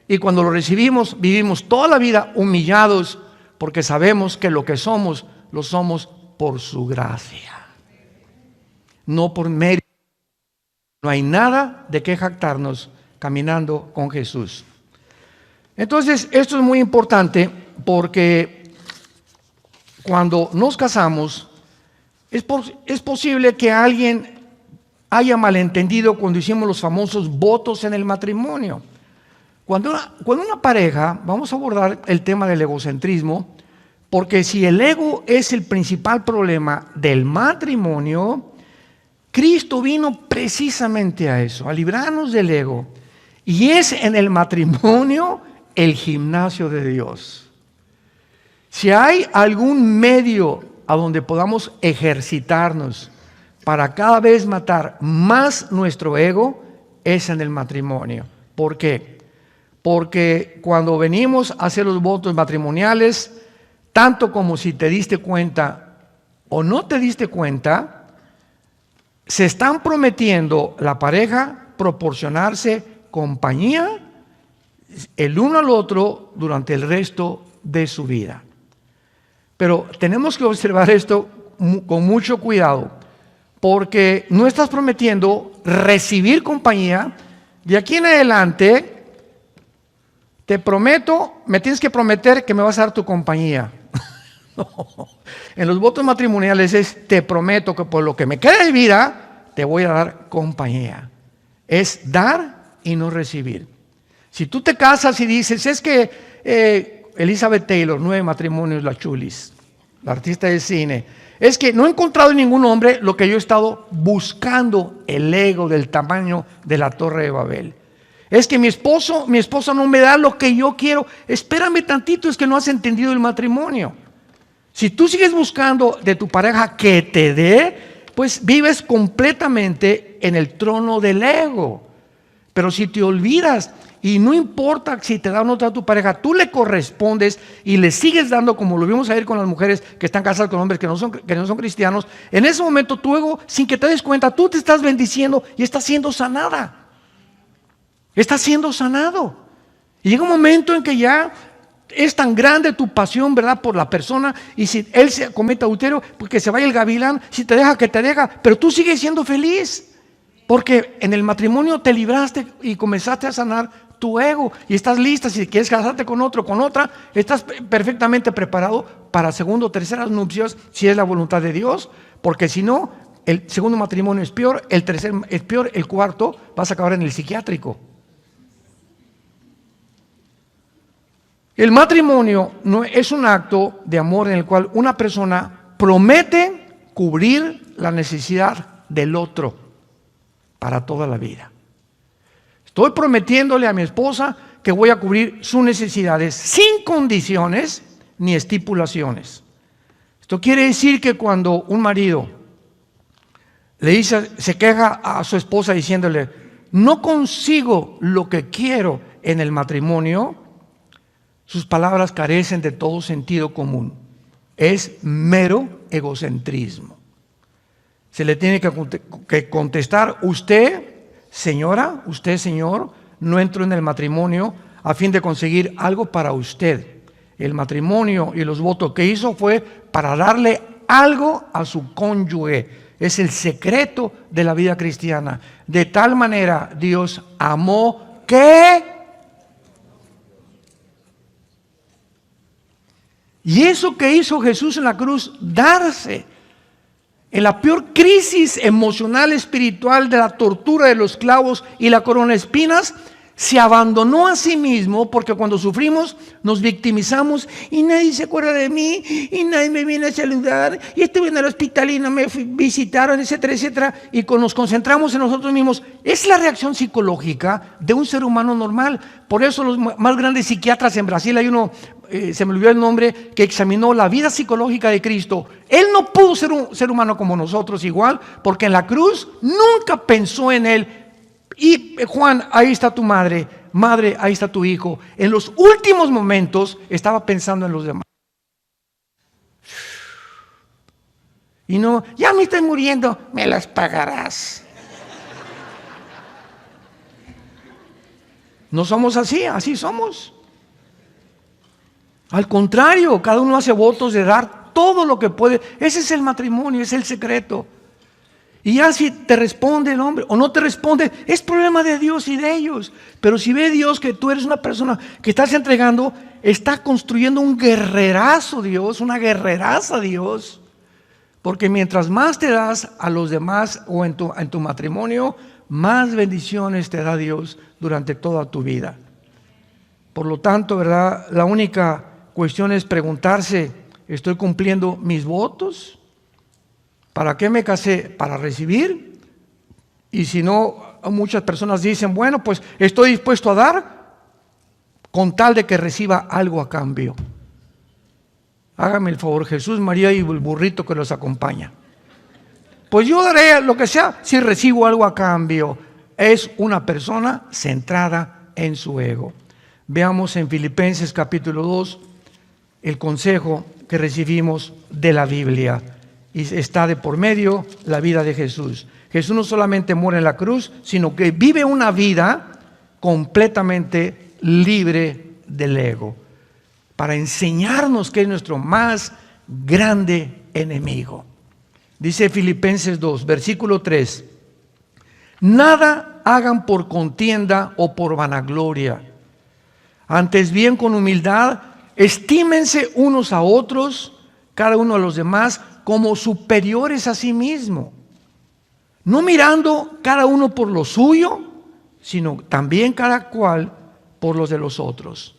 Speaker 1: Y cuando lo recibimos, vivimos toda la vida humillados, porque sabemos que lo que somos, lo somos por su gracia, no por mérito. No hay nada de qué jactarnos caminando con Jesús. Entonces, esto es muy importante porque cuando nos casamos, es posible que alguien haya malentendido cuando hicimos los famosos votos en el matrimonio. Cuando una pareja, vamos a abordar el tema del egocentrismo, porque si el ego es el principal problema del matrimonio, Cristo vino precisamente a eso, a librarnos del ego. Y es en el matrimonio el gimnasio de Dios. Si hay algún medio a donde podamos ejercitarnos para cada vez matar más nuestro ego, es en el matrimonio. ¿Por qué? Porque cuando venimos a hacer los votos matrimoniales, tanto como si te diste cuenta o no te diste cuenta, se están prometiendo la pareja proporcionarse compañía el uno al otro durante el resto de su vida. Pero tenemos que observar esto con mucho cuidado, porque no estás prometiendo recibir compañía. De aquí en adelante, te prometo, me tienes que prometer que me vas a dar tu compañía. No. En los votos matrimoniales es, te prometo que por lo que me queda de vida, te voy a dar compañía. Es dar y no recibir. Si tú te casas y dices, es que Elizabeth Taylor, 9 matrimonios, la chulis, la artista de cine, es que no he encontrado en ningún hombre lo que yo he estado buscando, el ego del tamaño de la Torre de Babel. Es que mi esposa no me da lo que yo quiero. Espérame tantito, es que no has entendido el matrimonio. Si tú sigues buscando de tu pareja que te dé, pues vives completamente en el trono del ego. Pero si te olvidas, y no importa si te da o no te da tu pareja, tú le correspondes y le sigues dando, como lo vimos ayer con las mujeres que están casadas con hombres que no son cristianos, en ese momento tu ego, sin que te des cuenta, tú te estás bendiciendo y estás siendo sanada. Estás siendo sanado. Y llega un momento en que ya es tan grande tu pasión, ¿verdad?, por la persona, y si él se comete adulterio, pues que se vaya el gavilán, si te deja, que te deja, pero tú sigues siendo feliz, porque en el matrimonio te libraste y comenzaste a sanar tu ego, y estás lista. Si quieres casarte con otro, con otra, estás perfectamente preparado para segundo o terceras nupcias, si es la voluntad de Dios, porque si no, el segundo matrimonio es peor, el tercer es peor, el cuarto vas a acabar en el psiquiátrico. El matrimonio no es un acto de amor en el cual una persona promete cubrir la necesidad del otro para toda la vida. Estoy prometiéndole a mi esposa que voy a cubrir sus necesidades sin condiciones ni estipulaciones. Esto quiere decir que cuando un marido le dice, se queja a su esposa diciéndole, no consigo lo que quiero en el matrimonio, sus palabras carecen de todo sentido común. Es mero egocentrismo. Se le tiene que contestar, usted, señora, usted, señor, no entró en el matrimonio a fin de conseguir algo para usted. El matrimonio y los votos que hizo fue para darle algo a su cónyuge. Es el secreto de la vida cristiana. De tal manera Dios amó que... Y eso que hizo Jesús en la cruz, darse. en la peor crisis emocional, espiritual de la tortura de los clavos y la corona de espinas, se abandonó a sí mismo, porque cuando sufrimos nos victimizamos y nadie se acuerda de mí y nadie me viene a saludar y estuve en el hospital y no me visitaron, etcétera, etcétera, y nos concentramos en nosotros mismos. Es la reacción psicológica de un ser humano normal. Por eso los más grandes psiquiatras en Brasil, hay uno, se me olvidó el nombre, que examinó la vida psicológica de Cristo. Él no pudo ser un ser humano como nosotros igual, porque en la cruz nunca pensó en él. Y Juan, ahí está tu madre, madre, ahí está tu hijo. En los últimos momentos estaba pensando en los demás. Y no, ya me estoy muriendo, me las pagarás. No somos así, así somos. Al contrario, cada uno hace votos de dar todo lo que puede. Ese es el matrimonio, es el secreto. Y ya si te responde el hombre o no te responde, es problema de Dios y de ellos. Pero si ve Dios que tú eres una persona que estás entregando, está construyendo un guerrerazo Dios, una guerreraza Dios. Porque mientras más te das a los demás o en tu matrimonio, más bendiciones te da Dios durante toda tu vida. Por lo tanto, ¿verdad? La única cuestión es preguntarse, ¿estoy cumpliendo mis votos? ¿Para qué me casé? ¿Para recibir? Y si no, muchas personas dicen, bueno, pues estoy dispuesto a dar con tal de que reciba algo a cambio. Hágame el favor, Jesús, María y el burrito que los acompaña. Pues yo daré lo que sea si recibo algo a cambio. Es una persona centrada en su ego. Veamos en Filipenses capítulo 2 el consejo que recibimos de la Biblia. Y está de por medio la vida de Jesús. Jesús no solamente muere en la cruz, sino que vive una vida completamente libre del ego, para enseñarnos que es nuestro más grande enemigo. Dice Filipenses 2, versículo 3: nada hagan por contienda o por vanagloria, antes bien con humildad estímense unos a otros, cada uno a los demás, como superiores a sí mismo, no mirando cada uno por lo suyo, sino también cada cual por los de los otros.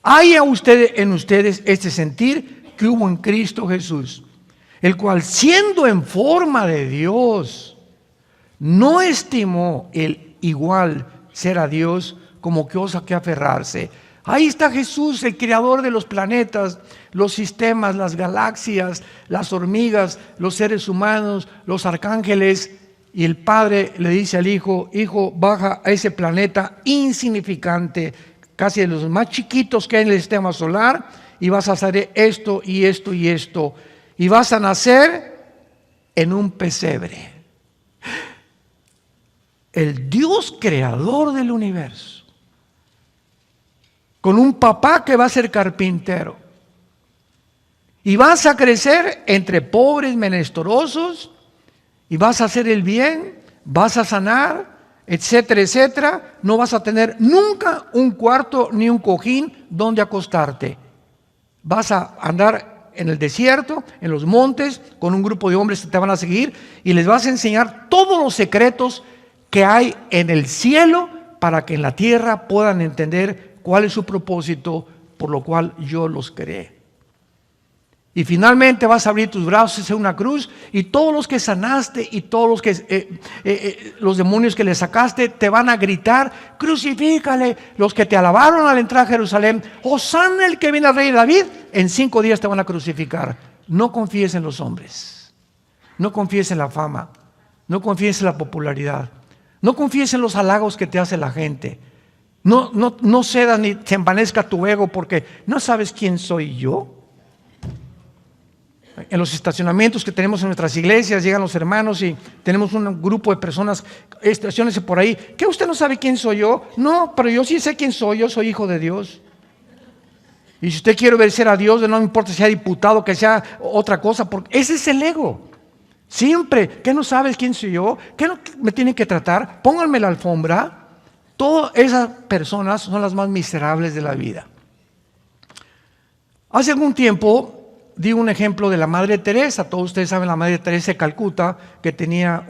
Speaker 1: Hay en ustedes este sentir que hubo en Cristo Jesús, el cual, siendo en forma de Dios, no estimó el igual ser a Dios como cosa que aferrarse. Ahí está Jesús, el creador de los planetas, los sistemas, las galaxias, las hormigas, los seres humanos, los arcángeles. Y el Padre le dice al Hijo, Hijo, baja a ese planeta insignificante, casi de los más chiquitos que hay en el sistema solar, y vas a hacer esto y esto y esto. Y vas a nacer en un pesebre. El Dios creador del universo, con un papá que va a ser carpintero. Y vas a crecer entre pobres, menesterosos, y vas a hacer el bien, vas a sanar, etcétera, etcétera. No vas a tener nunca un cuarto ni un cojín donde acostarte. Vas a andar en el desierto, en los montes, con un grupo de hombres que te van a seguir, y les vas a enseñar todos los secretos que hay en el cielo, para que en la tierra puedan entender cuál es su propósito, por lo cual yo los creé. Y finalmente vas a abrir tus brazos en una cruz, y todos los que sanaste y todos los que los demonios que le sacaste te van a gritar: crucifícale. Los que te alabaron al entrar a Jerusalén, Hosana el que viene al rey David, en 5 días te van a crucificar. No confíes en los hombres, no confíes en la fama, no confíes en la popularidad, no confíes en los halagos que te hace la gente. No cedas ni se envanezca tu ego, porque no sabes quién soy yo. En los estacionamientos que tenemos en nuestras iglesias llegan los hermanos y tenemos un grupo de personas, estaciónese por ahí. ¿Qué, usted no sabe quién soy yo? No, pero yo sí sé quién soy. Yo soy hijo de Dios. Y si usted quiere obedecer a Dios, no me importa si sea diputado, que sea otra cosa, porque ese es el ego. Siempre, ¿qué no sabes quién soy yo? ¿Qué no me tienen que tratar? Pónganme la alfombra. Todas esas personas son las más miserables de la vida. Hace algún tiempo di un ejemplo de la Madre Teresa. Todos ustedes saben la Madre Teresa de Calcuta, que tenía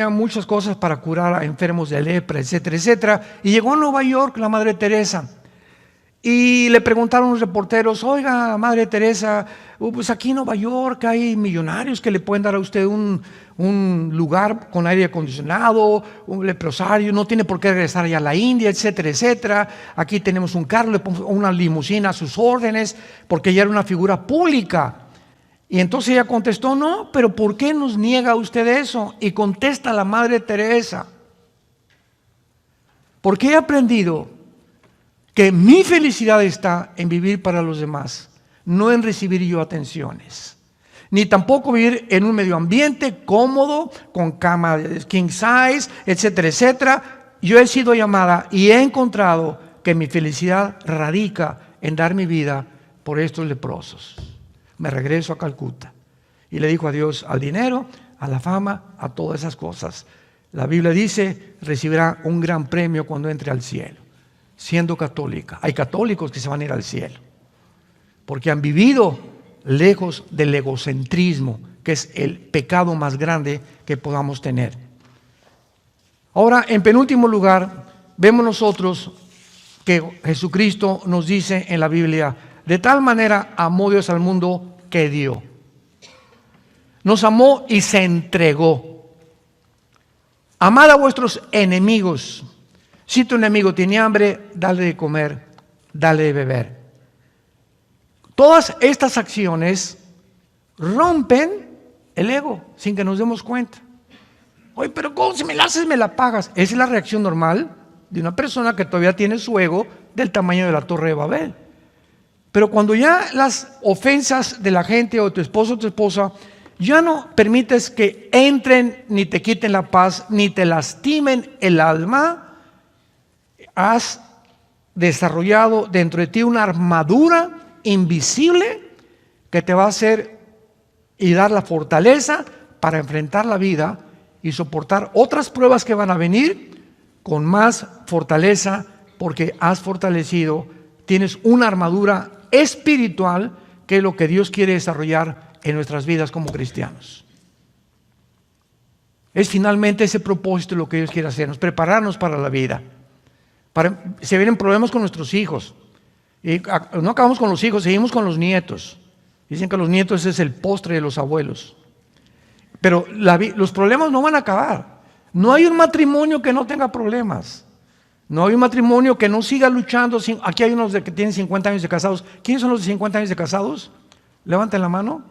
Speaker 1: muchas cosas para curar a enfermos de lepra, etcétera, etcétera. Y llegó a Nueva York la Madre Teresa. Y le preguntaron los reporteros: oiga, Madre Teresa, pues aquí en Nueva York hay millonarios que le pueden dar a usted un lugar con aire acondicionado, un leprosario, no tiene por qué regresar allá a la India, etcétera, etcétera. Aquí tenemos un carro, le ponemos una limusina a sus órdenes, porque ella era una figura pública. Y entonces ella contestó: no, pero ¿por qué nos niega usted eso? Y contesta la Madre Teresa: porque he aprendido que mi felicidad está en vivir para los demás, no en recibir yo atenciones, ni tampoco vivir en un medio ambiente cómodo, con cama king size, etcétera, etcétera. Yo he sido llamada y he encontrado que mi felicidad radica en dar mi vida por estos leprosos. Me regreso a Calcuta. Y le dijo adiós al dinero, a la fama, a todas esas cosas. La Biblia dice: recibirá un gran premio cuando entre al cielo. Siendo católica. Hay católicos que se van a ir al cielo porque han vivido lejos del egocentrismo, que es el pecado más grande que podamos tener. Ahora, en penúltimo lugar, vemos nosotros que Jesucristo nos dice en la Biblia: de tal manera amó Dios al mundo que dio. Nos amó y se entregó. Amad a vuestros enemigos. Si tu enemigo tiene hambre, dale de comer, dale de beber. Todas estas acciones rompen el ego sin que nos demos cuenta. Oye, pero ¿cómo? Si me la haces, me la pagas. Esa es la reacción normal de una persona que todavía tiene su ego del tamaño de la Torre de Babel. Pero cuando ya las ofensas de la gente, o tu esposo o tu esposa, ya no permites que entren, ni te quiten la paz, ni te lastimen el alma, has desarrollado dentro de ti una armadura invisible que te va a hacer y dar la fortaleza para enfrentar la vida y soportar otras pruebas que van a venir con más fortaleza, porque has fortalecido, tienes una armadura espiritual, que es lo que Dios quiere desarrollar en nuestras vidas como cristianos. Es finalmente ese propósito lo que Dios quiere hacernos, prepararnos para la vida. Se vienen problemas con nuestros hijos, y no acabamos con los hijos, seguimos con los nietos. Dicen que los nietos es el postre de los abuelos, pero los problemas no van a acabar. No hay un matrimonio que no tenga problemas, no hay un matrimonio que no siga luchando. Aquí hay unos que tienen 50 años de casados. ¿Quiénes son los de 50 años de casados? Levanten la mano.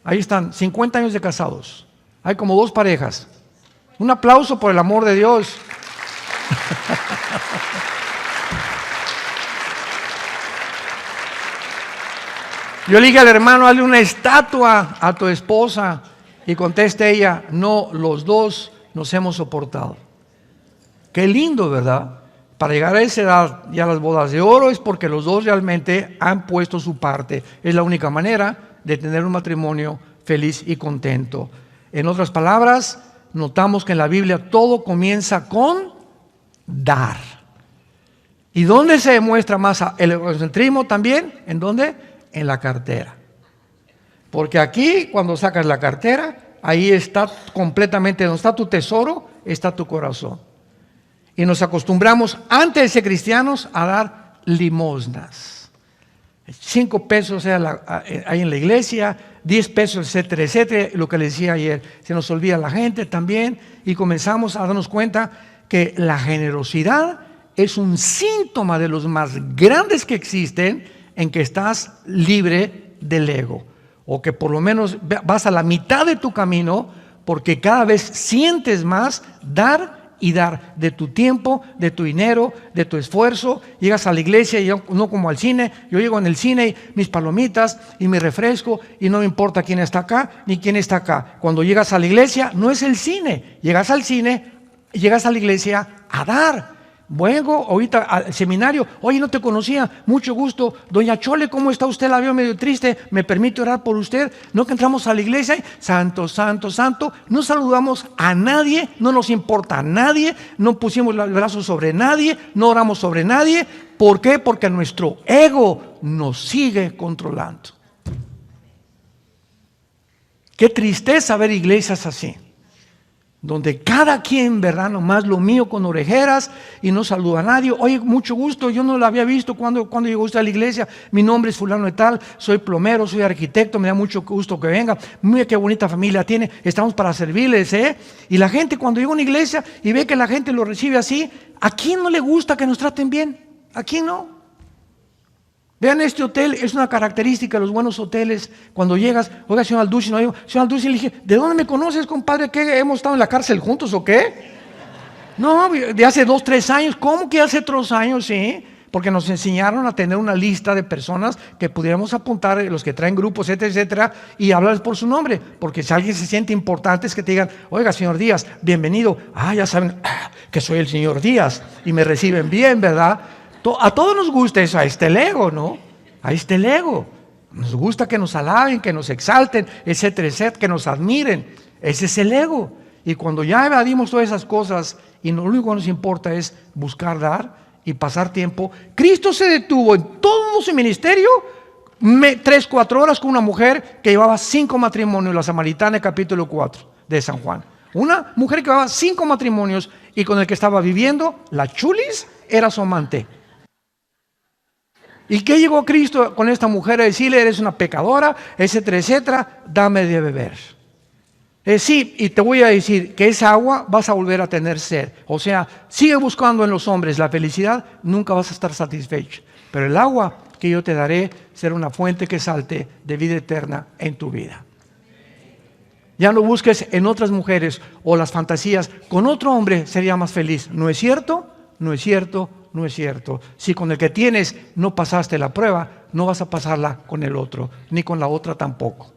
Speaker 1: Ahí están, 50 años de casados. Hay como 2 parejas. Un aplauso, por el amor de Dios. Yo le dije al hermano: hazle una estatua a tu esposa. Y contesta ella: no, los dos nos hemos soportado. Qué lindo, ¿verdad? Para llegar a esa edad, ya las bodas de oro, es porque los dos realmente han puesto su parte. Es la única manera de tener un matrimonio feliz y contento. En otras palabras, notamos que en la Biblia todo comienza con dar. ¿Y dónde se demuestra más el egocentrismo también? ¿En dónde? En la cartera. Porque aquí, cuando sacas la cartera, ahí está completamente, donde está tu tesoro, está tu corazón. Y nos acostumbramos, antes de ser cristianos, a dar limosnas. 5 pesos ahí en la iglesia, 10 pesos, etcétera, etcétera. Lo que les decía ayer, se nos olvida la gente también, y comenzamos a darnos cuenta que la generosidad es un síntoma de los más grandes que existen, en que estás libre del ego, o que por lo menos vas a la mitad de tu camino, porque cada vez sientes más dar y dar de tu tiempo, de tu dinero, de tu esfuerzo. Llegas a la iglesia y no como al cine. Yo llego en el cine y mis palomitas y mi refresco, y no me importa quién está acá ni quién está acá. Cuando llegas a la iglesia, no es el cine. Llegas al cine, llegas a la iglesia a dar. Vengo ahorita al seminario. Oye, no te conocía, mucho gusto. Doña Chole, ¿cómo está usted? La veo medio triste. ¿Me permite orar por usted? No, que entramos a la iglesia y santo, santo, santo. No saludamos a nadie, no nos importa a nadie, no pusimos el brazo sobre nadie, no oramos sobre nadie. ¿Por qué? Porque nuestro ego nos sigue controlando. Qué tristeza ver iglesias así, donde cada quien, ¿verdad? Nomás lo mío con orejeras y no saluda a nadie. Oye, mucho gusto, yo no la había visto cuando llegó usted a la iglesia. Mi nombre es fulano de tal, soy plomero, soy arquitecto, me da mucho gusto que venga. Mira qué bonita familia tiene, estamos para servirles, ¿eh? Y la gente cuando llega a una iglesia y ve que la gente lo recibe así, ¿a quién no le gusta que nos traten bien? ¿A quién no? Vean, este hotel es una característica de los buenos hoteles. Cuando llegas, oiga, señor Alducin, no, señor Alducin, le dije, ¿de dónde me conoces, compadre? ¿Qué, hemos estado en la cárcel juntos o qué? No, de hace 2, 3 años. ¿Cómo que hace 3 años? Sí, porque nos enseñaron a tener una lista de personas que pudiéramos apuntar, los que traen grupos, etcétera, etcétera, y hablarles por su nombre. Porque si alguien se siente importante es que te digan, oiga, señor Díaz, bienvenido. Ya saben que soy el señor Díaz y me reciben bien, ¿verdad? A todos nos gusta eso, a este ego, ¿no? A este ego. Nos gusta que nos alaben, que nos exalten, etcétera, etcétera, que nos admiren. Ese es el ego. Y cuando ya evadimos todas esas cosas y lo único que nos importa es buscar dar y pasar tiempo, Cristo se detuvo en todo su ministerio 3, 4 horas con una mujer que llevaba 5 matrimonios, la samaritana, capítulo 4 de San Juan. Una mujer que llevaba 5 matrimonios y con el que estaba viviendo, la chulis, era su amante. ¿Y qué llegó Cristo con esta mujer a decirle? Eres una pecadora, etcétera, etcétera, dame de beber. Sí, y te voy a decir que esa agua vas a volver a tener sed. O sea, sigue buscando en los hombres la felicidad, nunca vas a estar satisfecho. Pero el agua que yo te daré será una fuente que salte de vida eterna en tu vida. Ya no busques en otras mujeres o las fantasías. Con otro hombre sería más feliz. ¿No es cierto? No es cierto. No es cierto. Si con el que tienes no pasaste la prueba, no vas a pasarla con el otro, ni con la otra tampoco.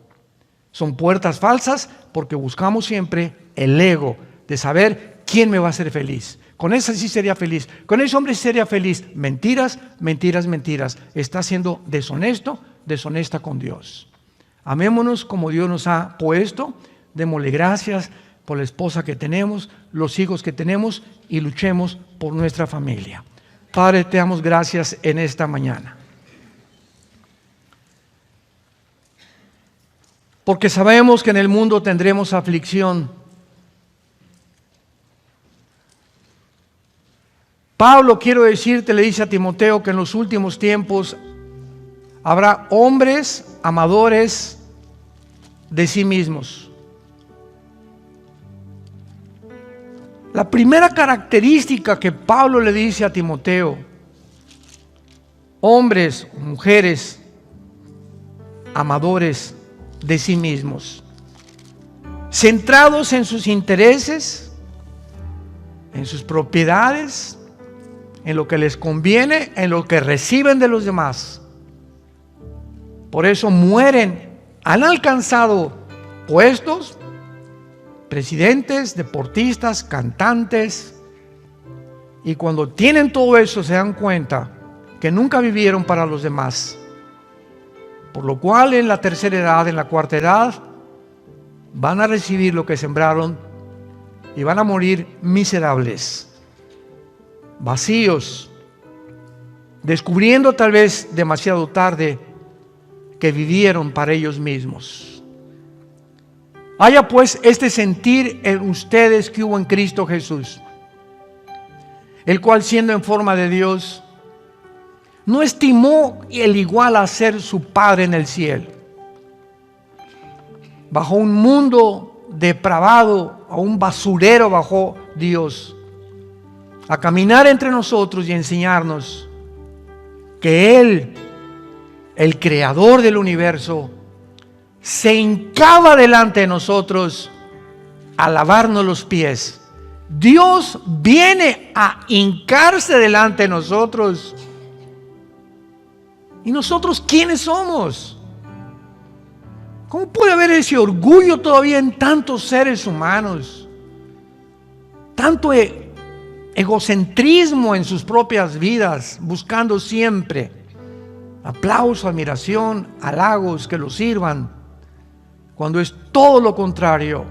Speaker 1: Son puertas falsas porque buscamos siempre el ego de saber quién me va a hacer feliz. Con esa sí sería feliz, con ese hombre sí sería feliz. Mentiras, mentiras, mentiras. Está siendo deshonesto, deshonesta con Dios. Amémonos como Dios nos ha puesto, démosle gracias por la esposa que tenemos, los hijos que tenemos y luchemos por nuestra familia. Padre, te damos gracias en esta mañana. Porque sabemos que en el mundo tendremos aflicción. Pablo, quiero decirte, le dice a Timoteo que en los últimos tiempos habrá hombres amadores de sí mismos. La primera característica que Pablo le dice a Timoteo, hombres, mujeres, amadores de sí mismos, centrados en sus intereses, en sus propiedades, en lo que les conviene, en lo que reciben de los demás. Por eso mueren, han alcanzado puestos, presidentes, deportistas, cantantes, y cuando tienen todo eso se dan cuenta que nunca vivieron para los demás, por lo cual en la tercera edad, en la cuarta edad, van a recibir lo que sembraron y van a morir miserables, vacíos, descubriendo tal vez demasiado tarde que vivieron para ellos mismos. Haya pues este sentir en ustedes que hubo en Cristo Jesús, el cual siendo en forma de Dios, no estimó el igual a ser su Padre en el cielo. Bajo un mundo depravado, a un basurero bajó Dios a caminar entre nosotros y enseñarnos que Él, el creador del universo, se hincaba delante de nosotros a lavarnos los pies. Dios viene a hincarse delante de nosotros. ¿Y nosotros quiénes somos? ¿Cómo puede haber ese orgullo todavía en tantos seres humanos? Tanto egocentrismo en sus propias vidas, buscando siempre aplauso, admiración, halagos que los sirvan, cuando es todo lo contrario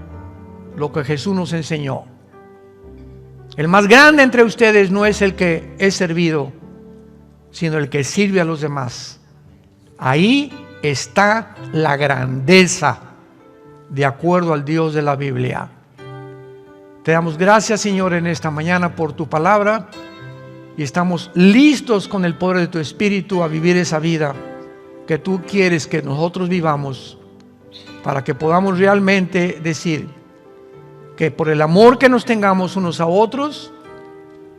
Speaker 1: lo que Jesús nos enseñó. El más grande entre ustedes no es el que es servido, sino el que sirve a los demás. Ahí está la grandeza de acuerdo al Dios de la Biblia. Te damos gracias, Señor, en esta mañana por tu palabra, y estamos listos con el poder de tu Espíritu a vivir esa vida que tú quieres que nosotros vivamos, para que podamos realmente decir que por el amor que nos tengamos unos a otros,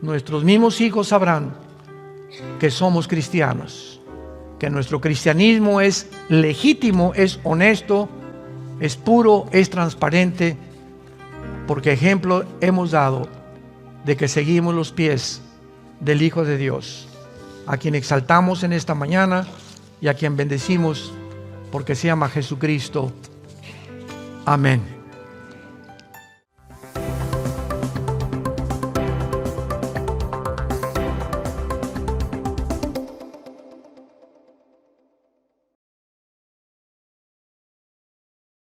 Speaker 1: nuestros mismos hijos sabrán que somos cristianos, que nuestro cristianismo es legítimo, es honesto, es puro, es transparente, porque ejemplo hemos dado de que seguimos los pies del Hijo de Dios, a quien exaltamos en esta mañana y a quien bendecimos porque se llama Jesucristo. Amén.